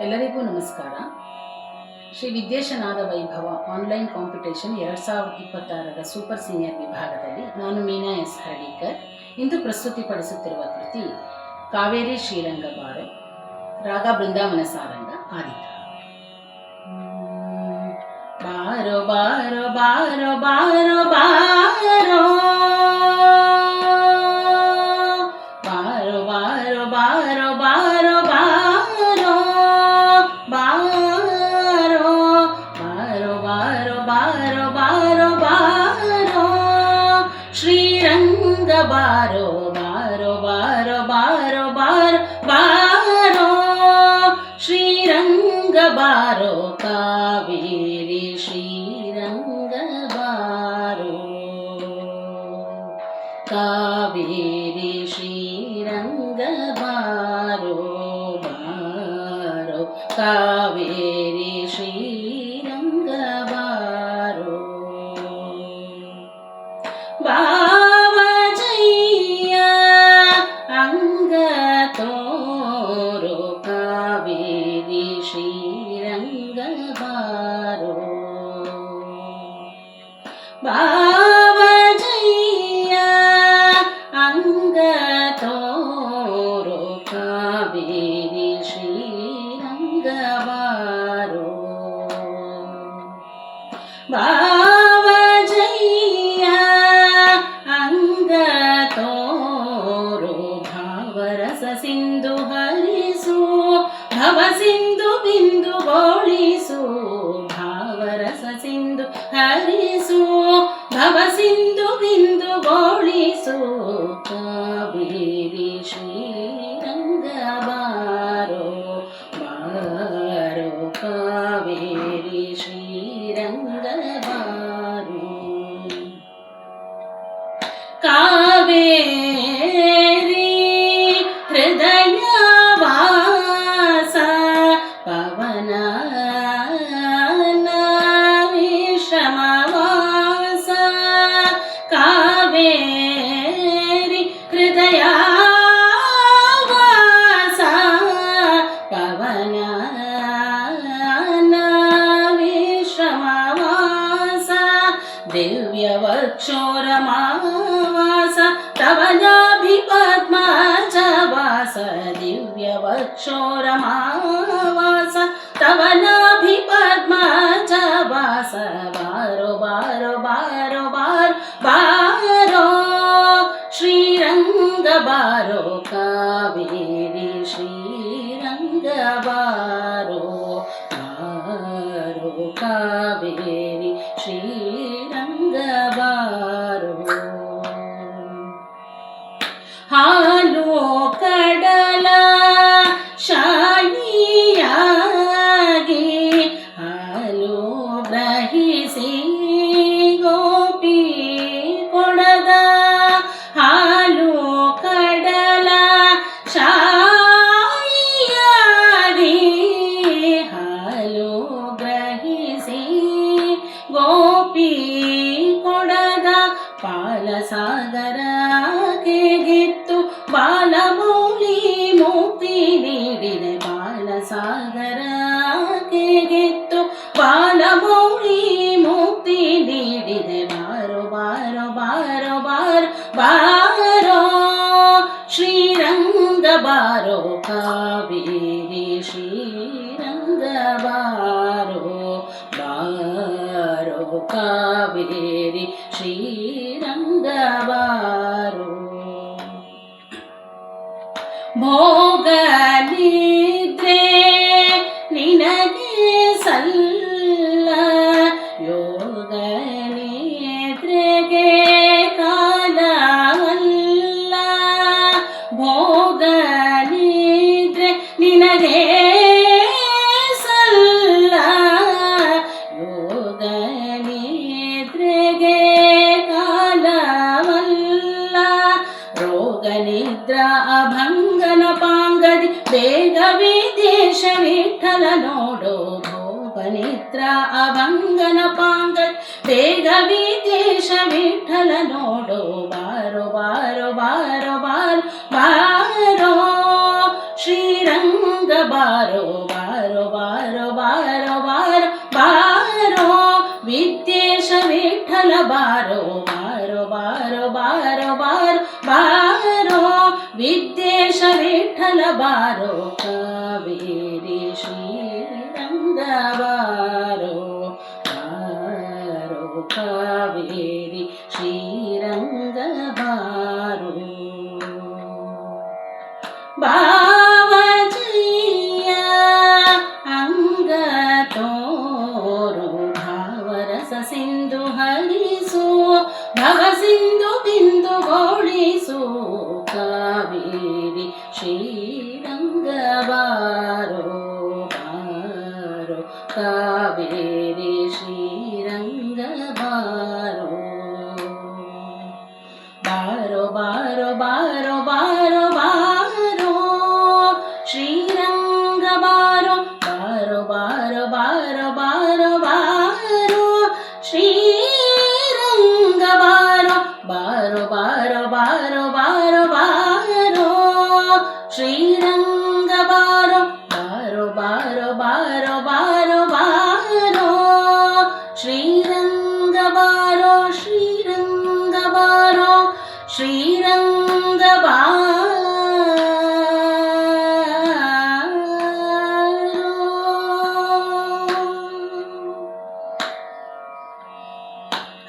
ಎಲ್ಲರಿಗೂ ನಮಸ್ಕಾರ. ಶ್ರೀ ವಿದ್ಯೇಶನಾದ ವೈಭವ ಆನ್ಲೈನ್ ಕಾಂಪಿಟೇಷನ್ 2026ರ ಸೂಪರ್ ಸೀನಿಯರ್ ವಿಭಾಗದಲ್ಲಿ ನಾನು ಮೀನಾ ಎಸ್ ಹರ್ಡೀಕರ್ ಇಂದು ಪ್ರಸ್ತುತಿಪಡಿಸುತ್ತಿರುವ ಕೃತಿ ಕಾವೇರಿ ಶ್ರೀರಂಗ ಬಾರೋ, ರಾಗ ಬೃಂದಾವನ ಸಾರಂಗ ಆದಿತ. ಬಾರೋ ಬಾರೋ ಬಾರೋ ಬಾರೋ ಬಾರೋ ಬಾರೋ ಬಾರೋ ಬಾರೋ ಬಾರೋ ಬಾರೋ ಬಾರೋ ಬಾರೋ ಬಾರೋ ಬಾರೋ ಬಾರೋ ಶ್ರೀರಂಗ ಬಾರೋ ಬಾರೋ ಬಾರೋ ಬಾರೋ ಬಾರೋ ಬಾರೋ ಶ್ರೀರಂಗ ಬಾರೋ ಕಾವೇರಿ ಶ್ರೀರಂಗ ಬಾರೋ ಕಾವೇರಿ ಶ್ರೀರಂಗ ಬಾರೋ ಬಾರೋ ಕಾವೇರಿ ಶ್ರೀರಂಗ ಬಾರೋ ಬಾವಜಯ್ಯ ಅಂಗ ತೋರೋ ಕಾವೇರಿ ಶ್ರೀರಂಗ ಬಾರೋ ಬಾವಜಯ್ಯ ಅಂಗ ತೋರೋ ಕಾವೇರಿ ಶ್ರೀರಂಗ ಬಾರೋ ಬಾವಜಯ್ಯ ಅಂಗ ತೋರೋ ಭಾವರಸ ಸಿಂಧು ಹರಿಸು ಭವ ಸಿಂಧು ಬಿಂದು ಗೋಳಿಸು ಭಾವರಸ ಸಿಂಧು ಹರಿಸು ಭವ ಸಿಂಧು ಬಿಂದು ಗೋಳಿಸು ಕಾವೇರಿ ಶ್ರೀರಂಗ ಬಾರೋ ಬಾರೋ ಕಾವೇರಿ ಶ್ರೀರಂಗ ಬಾರೋ ಕಾವೇರಿ ಹೃದಯ ವಾಸ ಪವನ ವಿಶ್ರಮವಾಸ ಕಾವೇರಿ ಹೃದಯ ವಾಸ ಪವನ ವಿಶ್ರಮವಾಸ ದಿವ್ಯವಕ್ಷೋರಮಾವಾಸ ತವನಾಭಿಪದ್ಮಜ ವಾಸ ದಿವ್ಯವಕ್ಷೋರಮಾವಾಸ ತವನಾಭಿಪದ್ಮಜ ವಾಸ ಬಾರೋ ಬಾರೋ ಬಾರೋ ಬಾರೋ ಬಾರೋ ಶ್ರೀರಂಗ ಬಾರೋ ಕಾವೇರಿ ಶ್ರೀರಂಗ ಬಾರೋ ಬಾರೋ ಕಾವೇರಿ ಶ್ರೀರಂಗ ಬಾರೋ ಹಾಲು ಕಡಲ ಶಾಯಿಯಾಗಿ ಹಾಲು ಗ್ರಹಿಸಿ ಗೋಪಿ ಕೊಡದ ಹಾಲು ಕಡಲ ಶಾಯಿಯಾಗಿ ಹಾಲು ಗ್ರಹಿಸಿ ಗೋಪಿ ಕೊಡದ ಪಾಲಸಾಗರ ಗಿತ್ತು ಬಾಲಮೌಲಿ ಮುಕ್ತಿ ನೀಡಿದೆ ಬಾಲಸಾಗರ ಗಿತ್ತು ಬಾಲಮೌಲಿ ಮುಕ್ತಿ ನೀಡಿದೆ ಬಾರೋ ಬಾರೋ ಬಾರೋ ಬಾರೋ ಬಾರೋ ಶ್ರೀರಂಗ ಬಾರೋ ಕಾವೇರಿ ಶ್ರೀರಂಗ ಬಾರೋ ಬಾರೋ ಕಾವೇರಿ ಶ್ರೀರಂಗ ಬಾರೋ ಭೋಗ ನಿದ್ರೆ ನಿನಗೆ ಸಲ್ಲ ಯೋಗ ನಿದ್ರೆಗೆ ಕಾಲವಲ್ಲ ಭೋಗ ನಿದ್ರೆ ನಿನಗೆ ಸಲ್ಲ ಯೋಗ ನಿದ್ರೆಗೆ ಕಾಲವಲ್ಲ ರೋಗ ನಿದ್ರಾ ಅಭಂಗನ ಪಾಂಗದಿ ಬೇಗ ವಿದೇಶ ವಿಠಲ ನೋಡೋ ಭೋಗ ನಿದ್ರಾ ಅಭಂಗನ ಪಾಂಗದಿ ಬೇಗ ವಿದೇಶ ವಿಠಲ ನೋಡೋ ಬಾರೋ ಬಾರೋ ಬಾರೋ ಬಾರೋ ಬಾರೋ ಶ್ರೀರಂಗ ಬಾರೋ ಬಾರೋ ಬಾರೋ ಬಾರೋ ಬಾರೋ ಬಾರೋ ಬಾರೋ ವಿದ್ಯೇಶ ವಿಠಲ ಬಾರೋ ಬಾರೋ ಬಾರೋ ಬಾರೋ ಬಾರೋ ಬಾರೋ ವಿದ್ಯೇಶ ವಿಠಲ ಬಾರೋ ಕಾವೇರಿ ಶ್ರೀರಂಗ ಬಾರೋ ಬಾರೋ ಕಾವೇರಿ ಶ್ರೀರಂಗ ಬಾರೋ ಭಾವಜಯ ಅಂಗ ತೋರು ಭಾವರಸ ಸಿಂಧು ಹರಿಸು ಭವ ಸಿಂಧು ಬಿಂದುಗೊಳಿಸು ಕಾವೇರಿ ಶ್ರೀರಂಗ ಬಾರೋ ಬಾರೋ ಕಾವೇರಿ ಶ್ರೀರಂಗ ಬಾರೋ ಬಾರೋ ಬಾರೋ ಬಾರೋ ಬಾರೋ ಬಾರೋ ಶ್ರೀರಂಗ ಬಾರೋ ಬಾರೋ ಬಾರೋ ಬಾರೋ ಬಾರೋ ಬಾರೋ ಶ್ರೀರಂಗ ಬಾರೋ ಬಾರೋ ಬಾರೋ ಬಾರೋ ಬಾರೋ ಬಾರೋ ಶ್ರೀ